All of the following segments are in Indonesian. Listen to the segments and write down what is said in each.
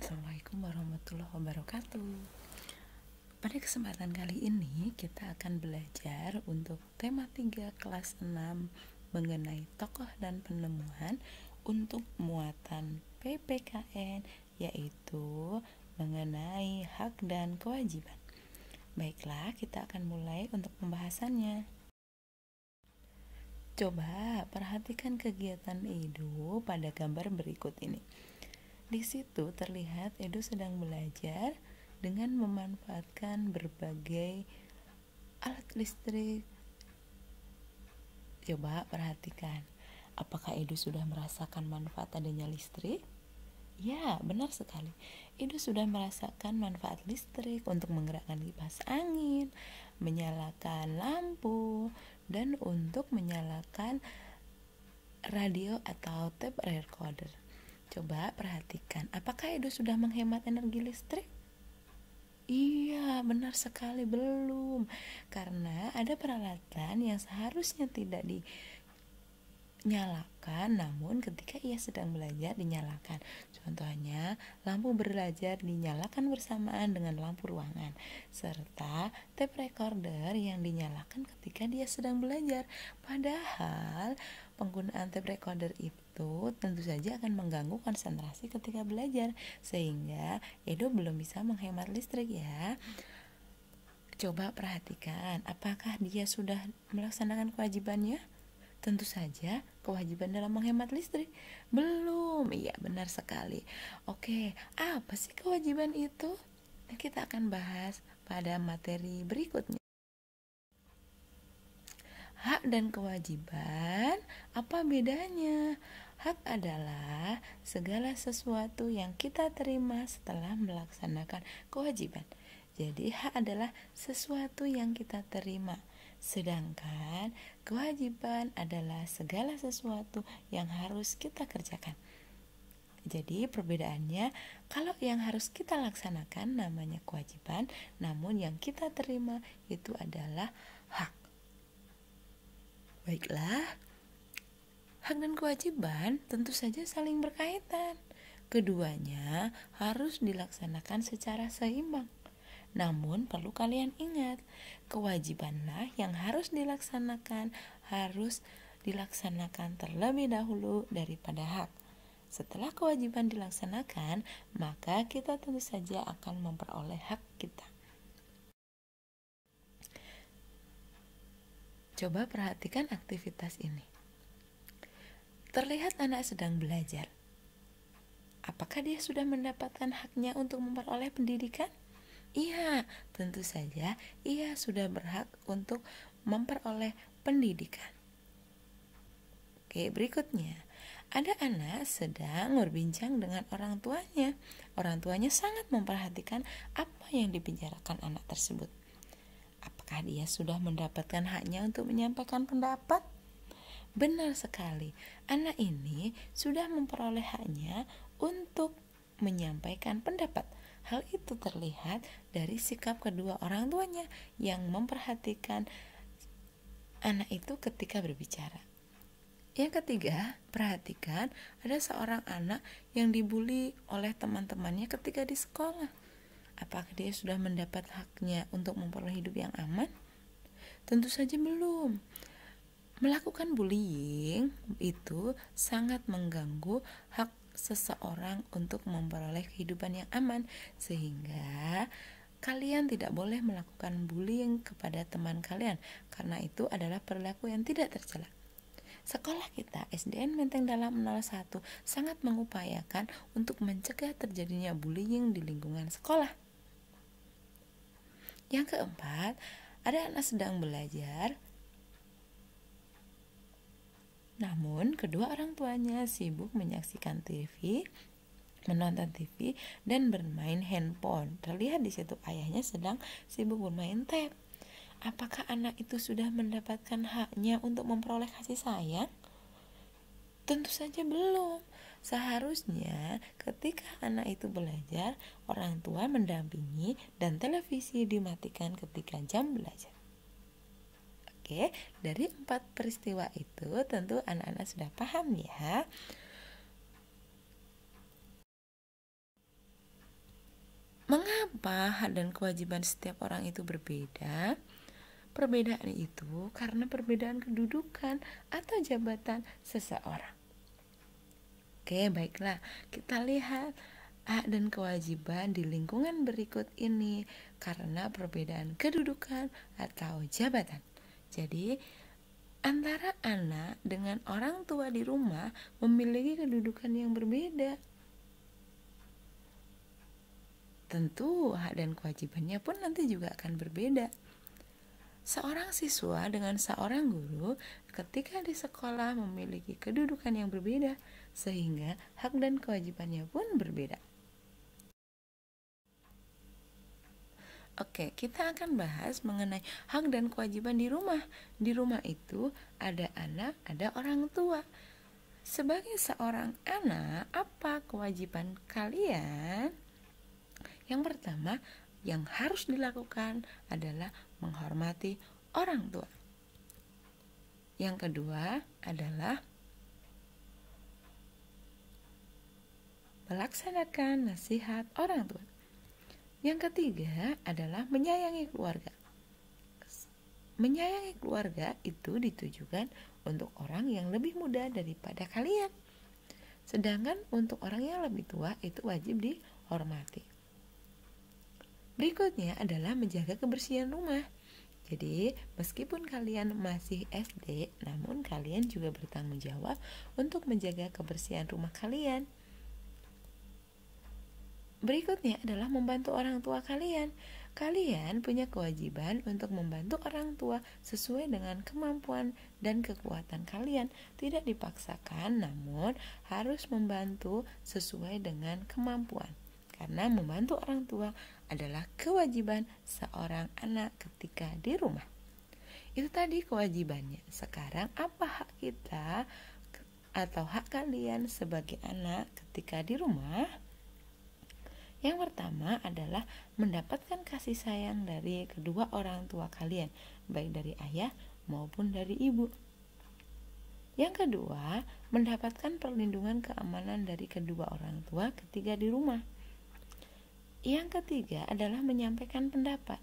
Assalamualaikum warahmatullahi wabarakatuh. Pada kesempatan kali ini kita akan belajar untuk tema 3 kelas 6 mengenai tokoh dan penemuan untuk muatan PPKN, yaitu mengenai hak dan kewajiban. Baiklah, kita akan mulai untuk pembahasannya. Coba perhatikan kegiatan Edo pada gambar berikut ini. Di situ terlihat Edo sedang belajar dengan memanfaatkan berbagai alat listrik. Coba perhatikan, apakah Edo sudah merasakan manfaat adanya listrik? Ya, benar sekali. Edo sudah merasakan manfaat listrik untuk menggerakkan kipas angin, menyalakan lampu, dan untuk menyalakan radio atau tape recorder. Coba perhatikan, apakah Edo sudah menghemat energi listrik? Iya, benar sekali, belum. Karena ada peralatan yang seharusnya tidak dinyalakan, namun ketika ia sedang belajar dinyalakan. Contohnya, lampu belajar dinyalakan bersamaan dengan lampu ruangan, serta tape recorder yang dinyalakan ketika dia sedang belajar. Padahal penggunaan tape recorder itu tentu saja akan mengganggu konsentrasi ketika belajar, sehingga Edo belum bisa menghemat listrik ya. Coba perhatikan, apakah dia sudah melaksanakan kewajibannya? Tentu saja kewajiban dalam menghemat listrik. Belum. Iya, benar sekali. Oke, apa sih kewajiban itu? Nah, kita akan bahas pada materi berikutnya. Hak dan kewajiban, apa bedanya? Hak adalah segala sesuatu yang kita terima setelah melaksanakan kewajiban. Jadi hak adalah sesuatu yang kita terima. Sedangkan kewajiban adalah segala sesuatu yang harus kita kerjakan. Jadi perbedaannya, kalau yang harus kita laksanakan namanya kewajiban, namun yang kita terima itu adalah hak. Baiklah, hak dan kewajiban tentu saja saling berkaitan. Keduanya harus dilaksanakan secara seimbang. Namun perlu kalian ingat, kewajibanlah yang harus dilaksanakan terlebih dahulu daripada hak. Setelah kewajiban dilaksanakan, maka kita tentu saja akan memperoleh hak kita. Coba perhatikan aktivitas ini. Terlihat anak sedang belajar. Apakah dia sudah mendapatkan haknya untuk memperoleh pendidikan? Iya, tentu saja ia sudah berhak untuk memperoleh pendidikan. Oke, berikutnya. Ada anak sedang berbincang dengan orang tuanya. Orang tuanya sangat memperhatikan apa yang dibicarakan anak tersebut. Apakah dia sudah mendapatkan haknya untuk menyampaikan pendapat? Benar sekali, anak ini sudah memperoleh haknya untuk menyampaikan pendapat. Hal itu terlihat dari sikap kedua orang tuanya yang memperhatikan anak itu ketika berbicara. Yang ketiga, perhatikan ada seorang anak yang dibully oleh teman-temannya ketika di sekolah. Apakah dia sudah mendapat haknya untuk memperoleh hidup yang aman? Tentu saja belum. Melakukan bullying itu sangat mengganggu hak seseorang untuk memperoleh kehidupan yang aman, sehingga kalian tidak boleh melakukan bullying kepada teman kalian, karena itu adalah perilaku yang tidak tercela. Sekolah kita, SDN Menteng Dalam 01, sangat mengupayakan untuk mencegah terjadinya bullying di lingkungan sekolah. Yang keempat, ada anak sedang belajar, namun kedua orang tuanya sibuk menyaksikan TV, menonton TV, dan bermain handphone. Terlihat di situ ayahnya sedang sibuk bermain tab. Apakah anak itu sudah mendapatkan haknya untuk memperoleh kasih sayang? Tentu saja belum. Seharusnya ketika anak itu belajar, orang tua mendampingi dan televisi dimatikan ketika jam belajar. Oke, dari 4 peristiwa itu tentu anak-anak sudah paham ya. Kenapa hak dan kewajiban setiap orang itu berbeda? Perbedaan itu karena perbedaan kedudukan atau jabatan seseorang. Oke, baiklah, kita lihat hak dan kewajiban di lingkungan berikut ini karena perbedaan kedudukan atau jabatan. Jadi, antara anak dengan orang tua di rumah memiliki kedudukan yang berbeda. Tentu hak dan kewajibannya pun nanti juga akan berbeda. Seorang siswa dengan seorang guru ketika di sekolah memiliki kedudukan yang berbeda, sehingga hak dan kewajibannya pun berbeda. Oke, kita akan bahas mengenai hak dan kewajiban di rumah. Di rumah itu ada anak, ada orang tua. Sebagai seorang anak, apa kewajiban kalian? Yang pertama, yang harus dilakukan adalah menghormati orang tua. Yang kedua adalah melaksanakan nasihat orang tua. Yang ketiga adalah menyayangi keluarga. Menyayangi keluarga itu ditujukan untuk orang yang lebih muda daripada kalian. Sedangkan untuk orang yang lebih tua itu wajib dihormati. Berikutnya adalah menjaga kebersihan rumah. Jadi, meskipun kalian masih SD, namun kalian juga bertanggung jawab untuk menjaga kebersihan rumah kalian. Berikutnya adalah membantu orang tua kalian. Kalian punya kewajiban untuk membantu orang tua sesuai dengan kemampuan dan kekuatan kalian. Tidak dipaksakan, namun harus membantu sesuai dengan kemampuan. Karena membantu orang tua adalah kewajiban seorang anak ketika di rumah. Itu tadi kewajibannya. Sekarang apa hak kita atau hak kalian sebagai anak ketika di rumah? Yang pertama adalah mendapatkan kasih sayang dari kedua orang tua kalian, baik dari ayah maupun dari ibu. Yang kedua, mendapatkan perlindungan keamanan dari kedua orang tua ketika di rumah. Yang ketiga adalah menyampaikan pendapat.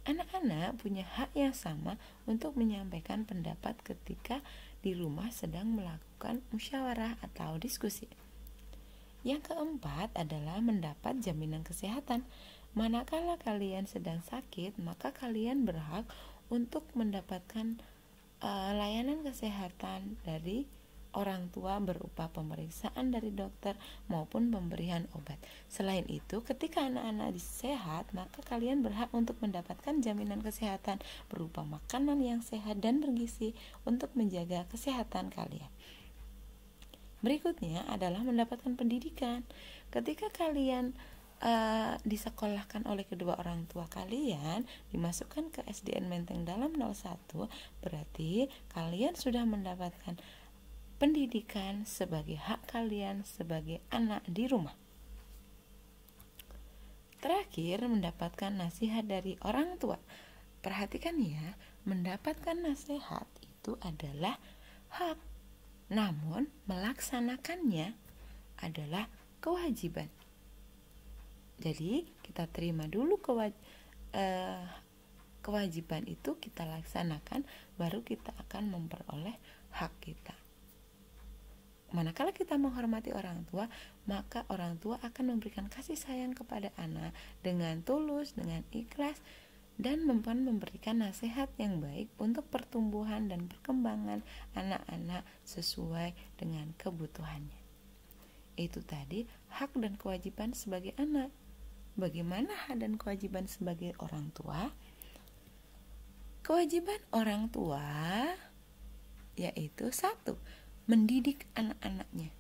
Anak-anak punya hak yang sama untuk menyampaikan pendapat ketika di rumah sedang melakukan musyawarah atau diskusi. Yang keempat adalah mendapat jaminan kesehatan. Manakala kalian sedang sakit, maka kalian berhak untuk mendapatkan layanan kesehatan dari orang tua berupa pemeriksaan dari dokter maupun pemberian obat. Selain itu, ketika anak-anak sehat, maka kalian berhak untuk mendapatkan jaminan kesehatan berupa makanan yang sehat dan bergizi untuk menjaga kesehatan kalian. Berikutnya adalah mendapatkan pendidikan. Ketika kalian disekolahkan oleh kedua orang tua kalian, dimasukkan ke SDN Menteng Dalam 01, berarti kalian sudah mendapatkan pendidikan sebagai hak kalian sebagai anak di rumah. Terakhir, mendapatkan nasihat dari orang tua. Perhatikan ya, mendapatkan nasihat itu adalah hak, namun melaksanakannya adalah kewajiban. Jadi kita terima dulu kewajiban itu, kita laksanakan, baru kita akan memperoleh hak kita. Manakala kita menghormati orang tua, maka orang tua akan memberikan kasih sayang kepada anak dengan tulus, dengan ikhlas, dan memberikan nasihat yang baik untuk pertumbuhan dan perkembangan anak-anak sesuai dengan kebutuhannya. Itu tadi hak dan kewajiban sebagai anak. Bagaimana hak dan kewajiban sebagai orang tua? Kewajiban orang tua yaitu 1, mendidik anak-anaknya.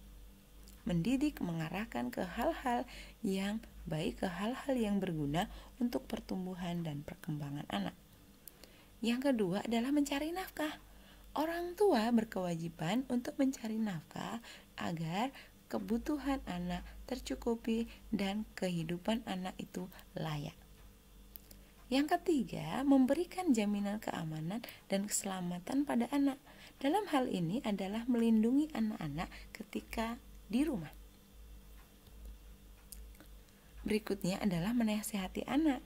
Mendidik mengarahkan ke hal-hal yang baik, ke hal-hal yang berguna untuk pertumbuhan dan perkembangan anak. Yang kedua adalah mencari nafkah. Orang tua berkewajiban untuk mencari nafkah agar kebutuhan anak tercukupi dan kehidupan anak itu layak. Yang ketiga, memberikan jaminan keamanan dan keselamatan pada anak. Dalam hal ini adalah melindungi anak-anak ketika di rumah. Berikutnya adalah menasihati anak.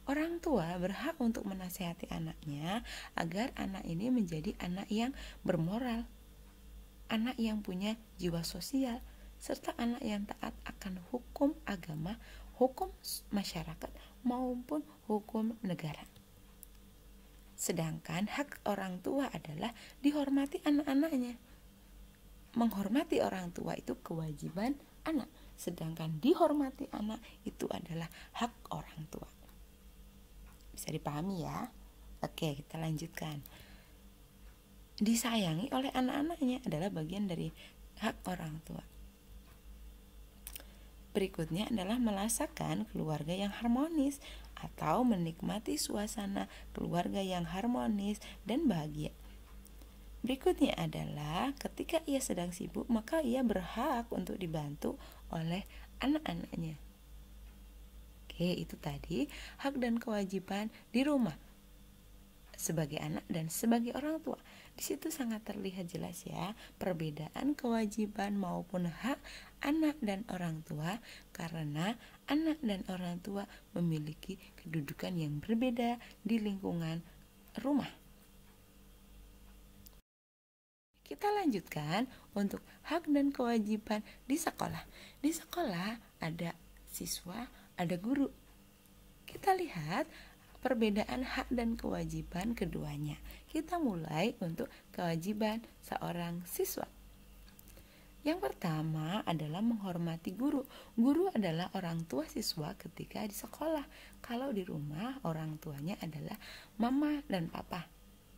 Orang tua berhak untuk menasihati anaknya agar anak ini menjadi anak yang bermoral, anak yang punya jiwa sosial, serta anak yang taat akan hukum agama, hukum masyarakat, maupun hukum negara. Sedangkan hak orang tua adalah dihormati anak-anaknya. Menghormati orang tua itu kewajiban anak, sedangkan dihormati anak itu adalah hak orang tua. Bisa dipahami ya? Oke, kita lanjutkan. Disayangi oleh anak-anaknya adalah bagian dari hak orang tua. Berikutnya adalah merasakan keluarga yang harmonis atau menikmati suasana keluarga yang harmonis dan bahagia. Berikutnya adalah ketika ia sedang sibuk, maka ia berhak untuk dibantu oleh anak-anaknya. Oke, itu tadi hak dan kewajiban di rumah sebagai anak dan sebagai orang tua. Di situ sangat terlihat jelas ya perbedaan kewajiban maupun hak anak dan orang tua, karena anak dan orang tua memiliki kedudukan yang berbeda di lingkungan rumah. Kita lanjutkan untuk hak dan kewajiban di sekolah. Di sekolah ada siswa, ada guru. Kita lihat perbedaan hak dan kewajiban keduanya. Kita mulai untuk kewajiban seorang siswa. Yang pertama adalah menghormati guru. Guru adalah orang tua siswa ketika di sekolah. Kalau di rumah, orang tuanya adalah mama dan papa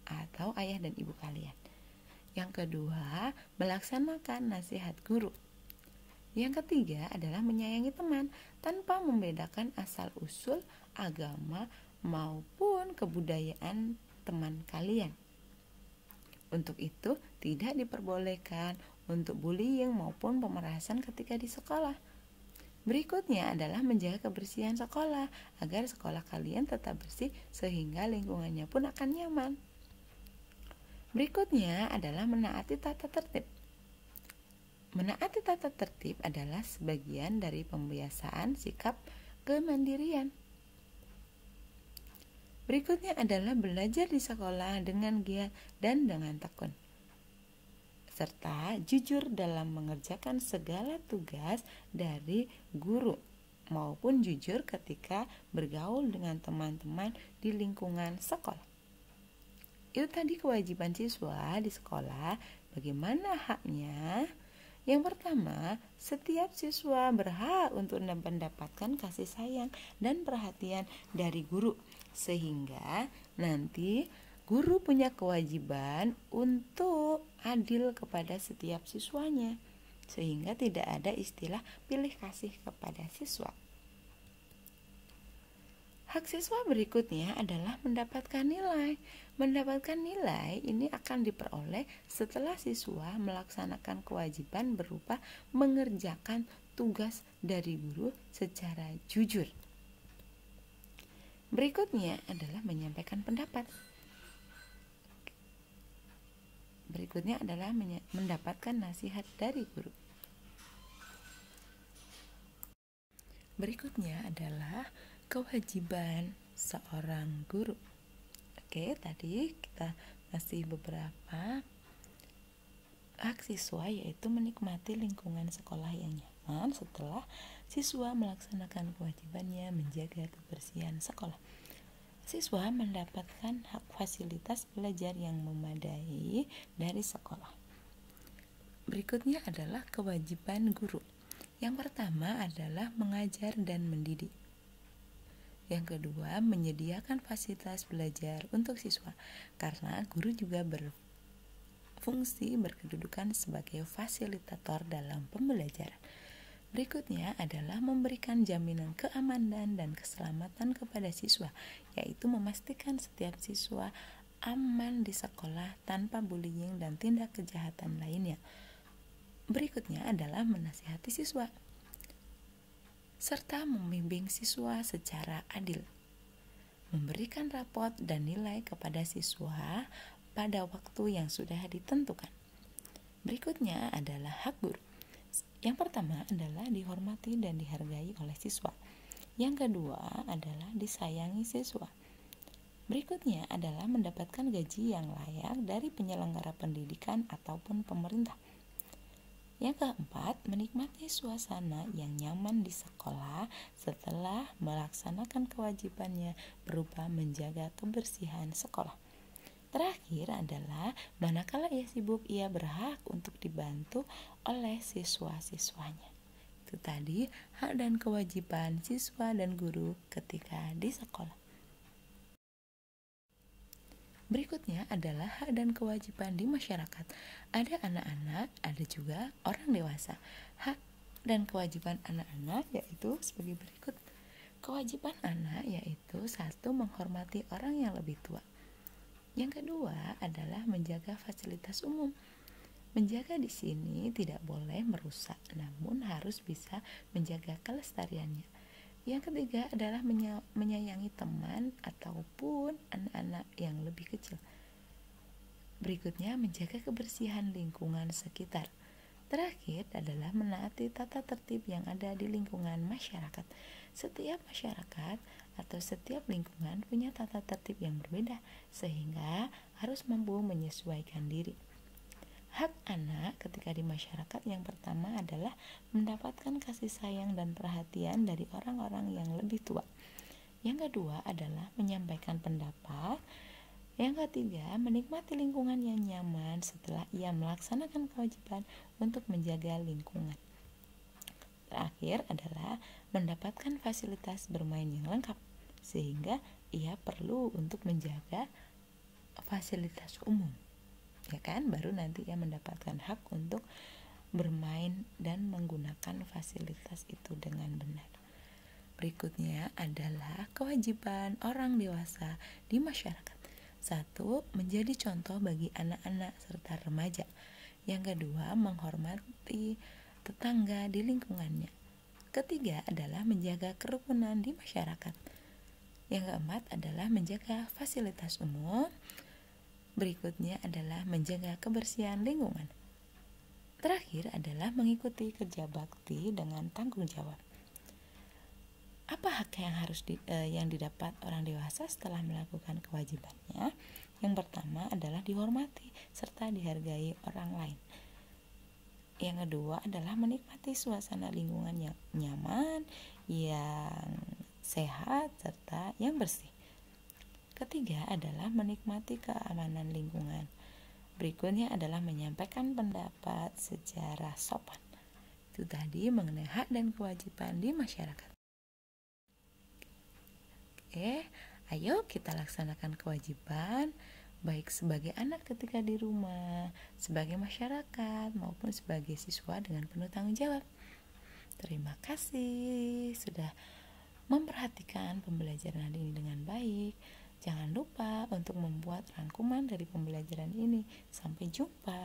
atau ayah dan ibu kalian. Yang kedua, melaksanakan nasihat guru. Yang ketiga adalah menyayangi teman tanpa membedakan asal-usul, agama, maupun kebudayaan teman kalian. Untuk itu, tidak diperbolehkan untuk bullying maupun pemerasan ketika di sekolah. Berikutnya adalah menjaga kebersihan sekolah agar sekolah kalian tetap bersih sehingga lingkungannya pun akan nyaman. Berikutnya adalah menaati tata tertib. Menaati tata tertib adalah sebagian dari pembiasaan sikap kemandirian. Berikutnya adalah belajar di sekolah dengan giat dan dengan tekun, serta jujur dalam mengerjakan segala tugas dari guru, maupun jujur ketika bergaul dengan teman-teman di lingkungan sekolah. Itu tadi kewajiban siswa di sekolah. Bagaimana haknya? Yang pertama, setiap siswa berhak untuk mendapatkan kasih sayang dan perhatian dari guru, sehingga nanti guru punya kewajiban untuk adil kepada setiap siswanya, sehingga tidak ada istilah pilih kasih kepada siswa. Hak siswa berikutnya adalah mendapatkan nilai. Mendapatkan nilai ini akan diperoleh setelah siswa melaksanakan kewajiban berupa mengerjakan tugas dari guru secara jujur. Berikutnya adalah menyampaikan pendapat. Berikutnya adalah mendapatkan nasihat dari guru. Berikutnya adalah kewajiban seorang guru. Oke, tadi kita masih beberapa hak siswa, yaitu menikmati lingkungan sekolah yang nyaman setelah siswa melaksanakan kewajibannya menjaga kebersihan sekolah. Siswa mendapatkan hak fasilitas belajar yang memadai dari sekolah. Berikutnya adalah kewajiban guru. Yang pertama adalah mengajar dan mendidik. Yang kedua, menyediakan fasilitas belajar untuk siswa, karena guru juga berfungsi berkedudukan sebagai fasilitator dalam pembelajaran. Berikutnya adalah memberikan jaminan keamanan dan keselamatan kepada siswa, yaitu memastikan setiap siswa aman di sekolah tanpa bullying dan tindak kejahatan lainnya. Berikutnya adalah menasihati siswa, serta membimbing siswa secara adil, memberikan rapot dan nilai kepada siswa pada waktu yang sudah ditentukan. Berikutnya adalah hak guru. Yang pertama adalah dihormati dan dihargai oleh siswa. Yang kedua adalah disayangi siswa. Berikutnya adalah mendapatkan gaji yang layak dari penyelenggara pendidikan ataupun pemerintah. Yang keempat, menikmati suasana yang nyaman di sekolah setelah melaksanakan kewajibannya berupa menjaga kebersihan sekolah. Terakhir adalah manakala ia sibuk, ia berhak untuk dibantu oleh siswa-siswanya. Itu tadi hak dan kewajiban siswa dan guru ketika di sekolah. Berikutnya adalah hak dan kewajiban di masyarakat. Ada anak-anak, ada juga orang dewasa. Hak dan kewajiban anak-anak yaitu sebagai berikut. Kewajiban anak yaitu 1. Menghormati orang yang lebih tua. Yang kedua adalah menjaga fasilitas umum. Menjaga di sini tidak boleh merusak, namun harus bisa menjaga kelestariannya. Yang ketiga adalah menyayangi teman ataupun anak-anak yang lebih kecil. Berikutnya, menjaga kebersihan lingkungan sekitar. Terakhir adalah menaati tata tertib yang ada di lingkungan masyarakat. Setiap masyarakat atau setiap lingkungan punya tata tertib yang berbeda, sehingga harus mampu menyesuaikan diri. Hak anak ketika di masyarakat yang pertama adalah mendapatkan kasih sayang dan perhatian dari orang-orang yang lebih tua. Yang kedua adalah menyampaikan pendapat. Yang ketiga, menikmati lingkungan yang nyaman setelah ia melaksanakan kewajiban untuk menjaga lingkungan. Terakhir adalah mendapatkan fasilitas bermain yang lengkap, sehingga ia perlu untuk menjaga fasilitas umum. Ya kan, baru nanti ia mendapatkan hak untuk bermain dan menggunakan fasilitas itu dengan benar. Berikutnya adalah kewajiban orang dewasa di masyarakat. 1. Menjadi contoh bagi anak-anak serta remaja. Yang kedua, menghormati tetangga di lingkungannya. Ketiga adalah menjaga kerukunan di masyarakat. Yang keempat adalah menjaga fasilitas umum. Berikutnya adalah menjaga kebersihan lingkungan. Terakhir adalah mengikuti kerja bakti dengan tanggung jawab. Apa hak yang didapat orang dewasa setelah melakukan kewajibannya? Yang pertama adalah dihormati serta dihargai orang lain. Yang kedua adalah menikmati suasana lingkungan yang nyaman, yang sehat, serta yang bersih. Ketiga adalah menikmati keamanan lingkungan. Berikutnya adalah menyampaikan pendapat secara sopan. Itu tadi mengenai hak dan kewajiban di masyarakat. Oke, ayo kita laksanakan kewajiban baik sebagai anak ketika di rumah, sebagai masyarakat, maupun sebagai siswa dengan penuh tanggung jawab. Terima kasih sudah memperhatikan pembelajaran ini dengan baik. Jangan lupa untuk membuat rangkuman dari pembelajaran ini. Sampai jumpa.